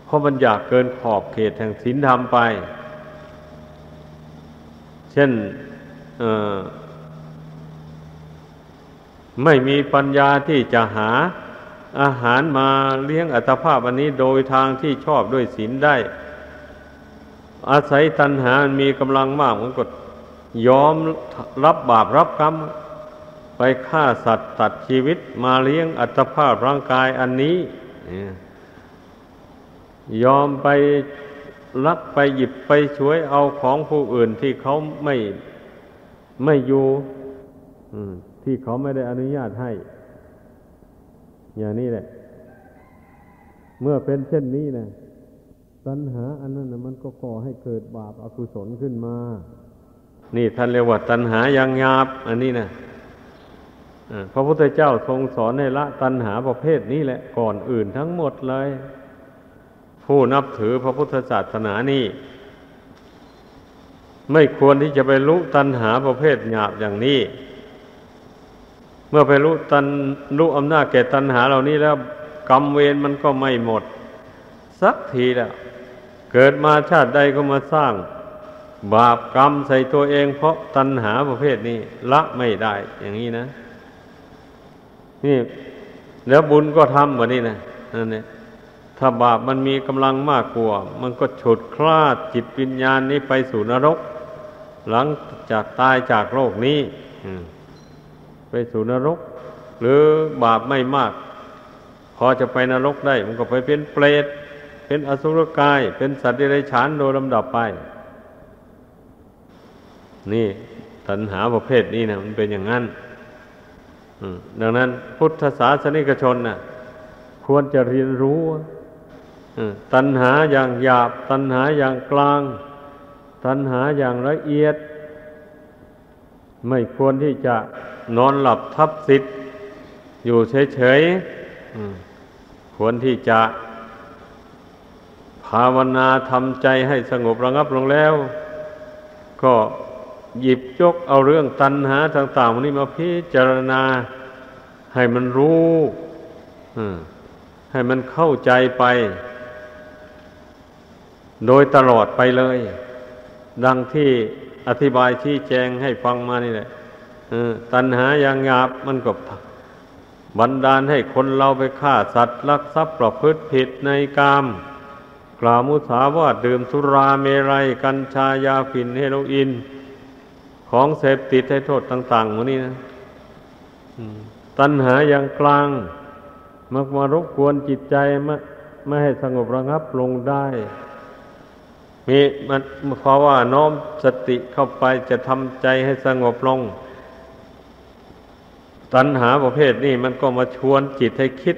เพราะมันอยากเกินขอบเขตแห่งศีลธรรมไปเช่นไม่มีปัญญาที่จะหาอาหารมาเลี้ยงอัตภาพอันนี้โดยทางที่ชอบด้วยศีลได้อาศัยตัณหามีกำลังมากมันก็ยอมรับบาปรับกรรมไปฆ่าสัตว์ตัดชีวิตมาเลี้ยงอัตภาพร่างกายอันนี้ยอมไปลักไปหยิบไปฉวยเอาของผู้อื่นที่เขาไม่อยู่ที่เขาไม่ได้อนุญาตให้อย่างนี้แหละเมื่อเป็นเช่นนี้นะ ตัณหาอันนั้นนะมันก็ก่อให้เกิดบาปอกุศลขึ้นมานี่ท่านเรียกว่าตัณหายังหยาบอันนี้นะพระพุทธเจ้าทรงสอนให้ละตัณหาประเภทนี้แหละก่อนอื่นทั้งหมดเลยผู้นับถือพระพุทธศาสนานี่ไม่ควรที่จะไปรู้ตัณหาประเภทหยาบอย่างนี้เมื่อไปรู้อำนาจแก่ตัณหาเหล่านี้แล้วกรรมเวรมันก็ไม่หมดสักทีแล้วเกิดมาชาติใดก็มาสร้างบาปกรรมใส่ตัวเองเพราะตัณหาประเภทนี้ละไม่ได้อย่างนี้นะนี่แล้วบุญก็ทำแบบนี้นะนั่นเนี่ยถ้าบาปมันมีกำลังมากกว่ามันก็ฉุดคลาดจิตวิญญาณนี้ไปสู่นรกหลังจากตายจากโลกนี้ไปสู่นรกหรือบาปไม่มากพอจะไปนรกได้มันก็ไปเป็นเปรตเป็นอสุรกายเป็นสัตว์เดรัจฉานโดยลำดับไปนี่ตัณหาประเภทนี้นะมันเป็นอย่างนั้นดังนั้นพุทธศาสนิกชนน่ะควรจะเรียนรู้ตัณหาอย่างหยาบตัณหาอย่างกลางตัณหาอย่างละเอียดไม่ควรที่จะนอนหลับทับสิทธิ์อยู่เฉยๆควรที่จะภาวนาทำใจให้สงบระงับลงแล้วก็หยิบยกเอาเรื่องตัณหาต่างๆนี้มาพิจารณาให้มันรู้ให้มันเข้าใจไปโดยตลอดไปเลยดังที่อธิบายชี้แจงให้ฟังมานี่แหละตัณหาอย่างหยาบมันก็บันดาลให้คนเราไปฆ่าสัตว์ลักทรัพย์ประพฤติผิดในกามกล่าวมุสาวาทดื่มสุราเมรัยกัญชายาฝิ่นเฮโรอีนของเสพติดให้โทษต่างๆหมดนี้นะตัณหาอย่างกลางมักมารบกวนจิตใจไม่ให้สงบระงับลงได้มันเพราะว่าน้อมสติเข้าไปจะทำใจให้สงบลงตัณหาประเภทนี้มันก็มาชวนจิตให้คิด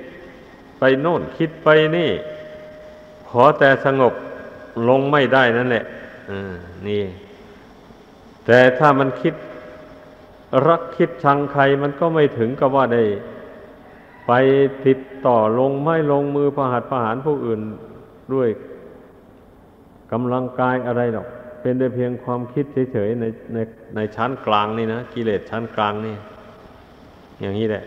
ไปโน่นคิดไปนี่ขอแต่สงบลงไม่ได้นั่นแหละนี่แต่ถ้ามันคิดรักคิดชังใครมันก็ไม่ถึงกับว่าได้ไปติดต่อลงไม้ลงมือประหัตประหารผู้อื่นด้วยกำลังกายอะไรหรอกเป็นได้เพียงความคิดเฉยๆในชั้นกลางนี่นะกิเลสชั้นกลางนี่อย่างนี้แหละ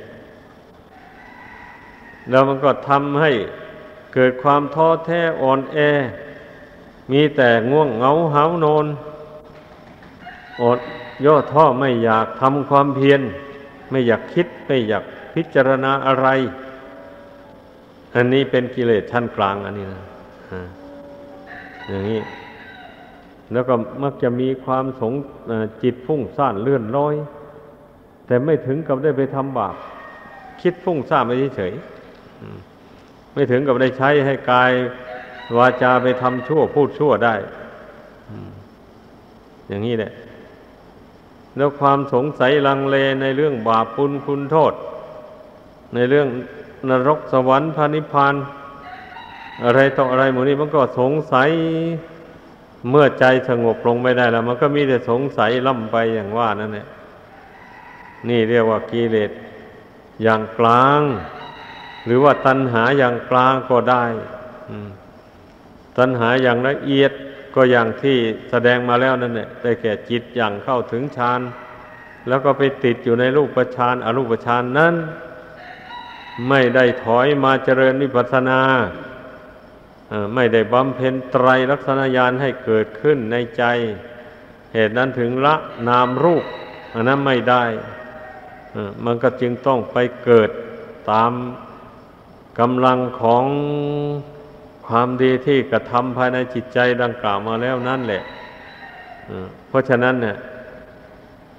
แล้วมันก็ทำให้เกิดความท้อแท้อ่อนแอมีแต่ง่วงเหงาหาวนอนอดย่อท้อไม่อยากทำความเพียรไม่อยากคิดไม่อยากพิจารณาอะไรอันนี้เป็นกิเลสชั้นกลางอันนี้นะอย่างนี้แล้วก็มักจะมีความจิตฟุ้งซ่านเลื่อนลอยแต่ไม่ถึงกับได้ไปทำบาปคิดฟุ้งซ่านไปเฉยๆไม่ถึงกับได้ใช้ให้กายวาจาไปทำชั่วพูดชั่วได้อย่างนี้แหละแล้วความสงสัยลังเลในเรื่องบาปบุญคุณโทษในเรื่องนรกสวรรค์พระนิพพานอะไรต่ออะไรหมดนี้มันก็สงสัยเมื่อใจสงบลงไม่ได้แล้วมันก็มีแต่สงสัยล่ำไปอย่างว่านั่นแหละนี่เรียกว่ากิเลสอย่างกลางหรือว่าตัณหาอย่างกลางก็ได้ตัณหาอย่างละเอียดก็อย่างที่แสดงมาแล้วนั่นแหละได้แก่จิตอย่างเข้าถึงฌานแล้วก็ไปติดอยู่ในรูปฌานอรูปฌานนั้นไม่ได้ถอยมาเจริญวิปัสสนาไม่ได้บำเพ็ญไตรลักษณญาณให้เกิดขึ้นในใจเหตุนั้นถึงละนามรูปอันนั้นไม่ได้มันก็จึงต้องไปเกิดตามกำลังของความดีที่กระทำภายในจิตใจดังกล่าวมาแล้วนั่นแหละเพราะฉะนั้นเนี่ย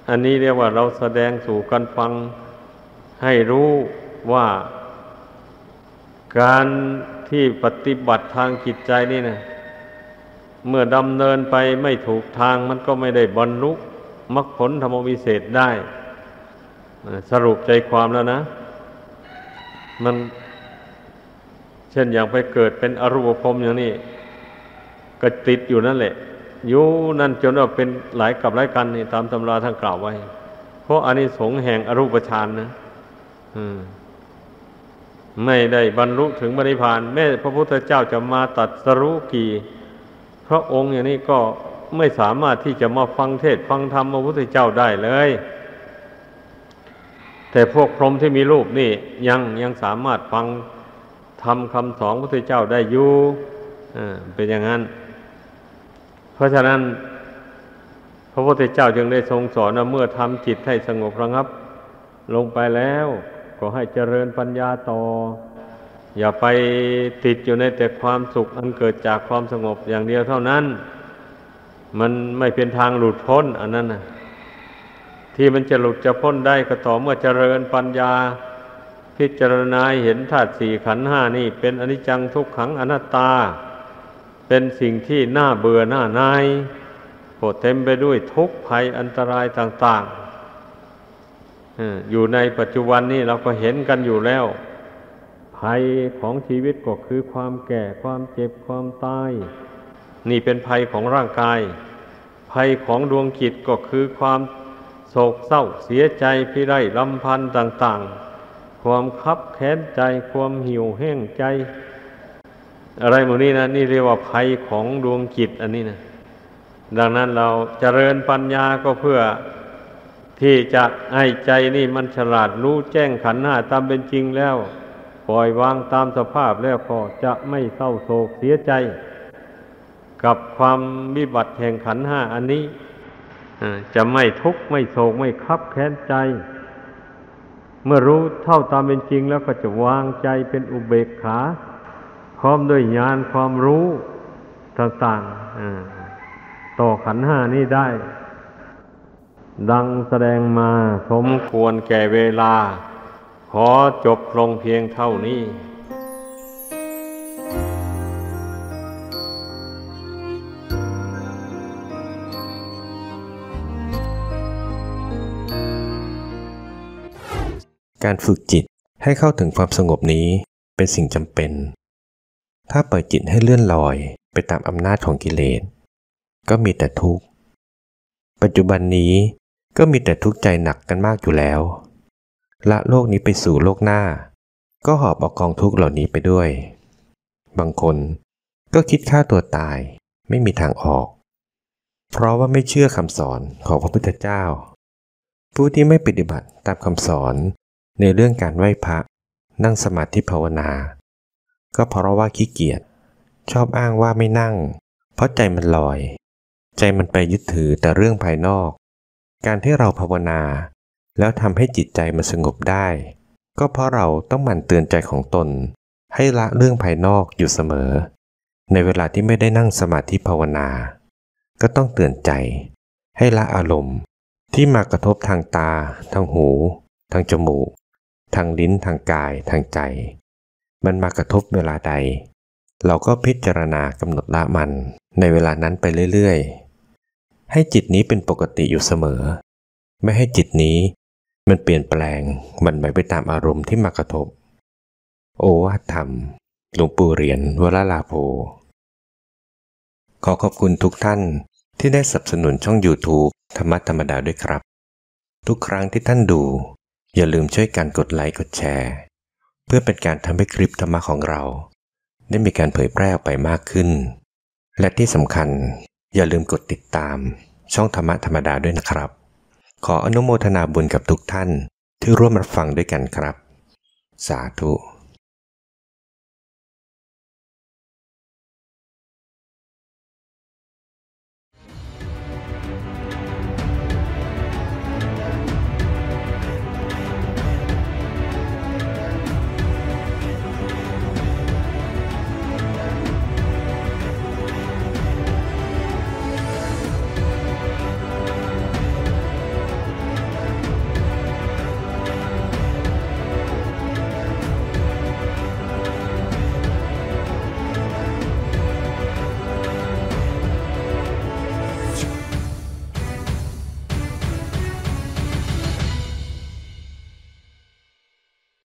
อันนี้เรียกว่าเราแสดงสู่กันฟังให้รู้ว่าการที่ปฏิบัติทางจิตใจนี่นะเมื่อดำเนินไปไม่ถูกทางมันก็ไม่ได้บรรลุมรรคผลธรรมวิเศษได้สรุปใจความแล้วนะมันเช่นอย่างไปเกิดเป็นอรูปภพอย่างนี้ ก็ติดอยู่นั่นแหละอยู่นั่นจนว่าเป็นหลายกับหลายกันนี่ตามตำราท่านกล่าวไว้เพราะอานิสงส์แห่งอรูปฌานนะไม่ได้บรรลุถึงพระนิพพานแม้พระพุทธเจ้าจะมาตรัสรู้กี่พระองค์อย่างนี้ก็ไม่สามารถที่จะมาฟังเทศน์ฟังธรรมพระพุทธเจ้าได้เลยแต่พวกพรหมที่มีรูปนี่ยังสามารถฟังธรรมคำสอนพระพุทธเจ้าได้อยู่เป็นอย่างนั้นเพราะฉะนั้นพระพุทธเจ้าจึงได้ทรงสอนว่าเมื่อทำจิตให้สงบระงับลงไปแล้วก็ให้เจริญปัญญาต่ออย่าไปติดอยู่ในแต่ความสุขอันเกิดจากความสงบอย่างเดียวเท่านั้นมันไม่เป็นทางหลุดพ้นอันนั้นนะที่มันจะหลุดจะพ้นได้ก็ต่อเมื่อเจริญปัญญาพิจารณาเห็นธาตุสี่ขันธ์ห้านี่เป็นอนิจจังทุกขังอนัตตาเป็นสิ่งที่น่าเบื่อหน้านายโหเต็มไปด้วยทุกข์ภัยอันตรายต่างๆอยู่ในปัจจุบันนี้เราก็เห็นกันอยู่แล้วภัยของชีวิตก็คือความแก่ความเจ็บความตายนี่เป็นภัยของร่างกายภัยของดวงจิตก็คือความโศกเศร้าเสียใจพิไรรำพันต่างๆความคับแค้นใจความหิวแห้งใจอะไรหมดนี้นะนี่เรียกว่าภัยของดวงจิตอันนี้นะดังนั้นเราเจริญปัญญาก็เพื่อที่จะให้ใจนี่มันฉลาดรู้แจ้งขันธ์ห้าตามเป็นจริงแล้วปล่อยวางตามสภาพแล้วก็จะไม่เศร้าโศกเสียใจกับความวิบัติแห่งขันธ์ห้าอันนี้จะไม่ทุกข์ไม่โศกไม่คับแค้นใจเมื่อรู้เท่าตามเป็นจริงแล้วก็จะวางใจเป็นอุเบกขาพร้อมด้วยญาณความรู้ต่างๆต่อขันธ์ห้านี้ได้ดังแสดงมาสมควรแก่เวลาขอจบลงเพียงเท่านี้การฝึกจิตให้เข้าถึงความสงบนี้เป็นสิ่งจำเป็นถ้าปล่อยจิตให้เลื่อนลอยไปตามอำนาจของกิเลสก็มีแต่ทุกข์ปัจจุบันนี้ก็มีแต่ทุกข์ใจหนักกันมากอยู่แล้วละโลกนี้ไปสู่โลกหน้าก็หอบเอากองทุกข์เหล่านี้ไปด้วยบางคนก็คิดฆ่าตัวตายไม่มีทางออกเพราะว่าไม่เชื่อคำสอนของพระพุทธเจ้าผู้ที่ไม่ปฏิบัติตามคำสอนในเรื่องการไหว้พระนั่งสมาธิภาวนาก็เพราะว่าขี้เกียจชอบอ้างว่าไม่นั่งเพราะใจมันลอยใจมันไปยึดถือแต่เรื่องภายนอกการที่เราภาวนาแล้วทำให้จิตใจมันสงบได้ก็เพราะเราต้องหมั่นเตือนใจของตนให้ละเรื่องภายนอกอยู่เสมอในเวลาที่ไม่ได้นั่งสมาธิภาวนาก็ต้องเตือนใจให้ละอารมณ์ที่มากระทบทางตาทางหูทางจมูกทางลิ้นทางกายทางใจมันมากระทบเวลาใดเราก็พิจารณากำหนดละมันในเวลานั้นไปเรื่อยๆให้จิตนี้เป็นปกติอยู่เสมอไม่ให้จิตนี้มันเปลี่ยนแปลงมันไหวไปตามอารมณ์ที่มากระทบโอวาทธรรมหลวงปู่เหรียญวรลาโภขอขอบคุณทุกท่านที่ได้สนับสนุนช่อง YouTube ธรรมะธรรมดาด้วยครับทุกครั้งที่ท่านดูอย่าลืมช่วยกันกดไลค์กดแชร์เพื่อเป็นการทำให้คลิปธรรมะของเราได้มีการเผยแพร่ออกไปมากขึ้นและที่สำคัญอย่าลืมกดติดตามช่องธรรมะธรรมดาด้วยนะครับขออนุโมทนาบุญกับทุกท่านที่ร่วมรับฟังด้วยกันครับสาธุ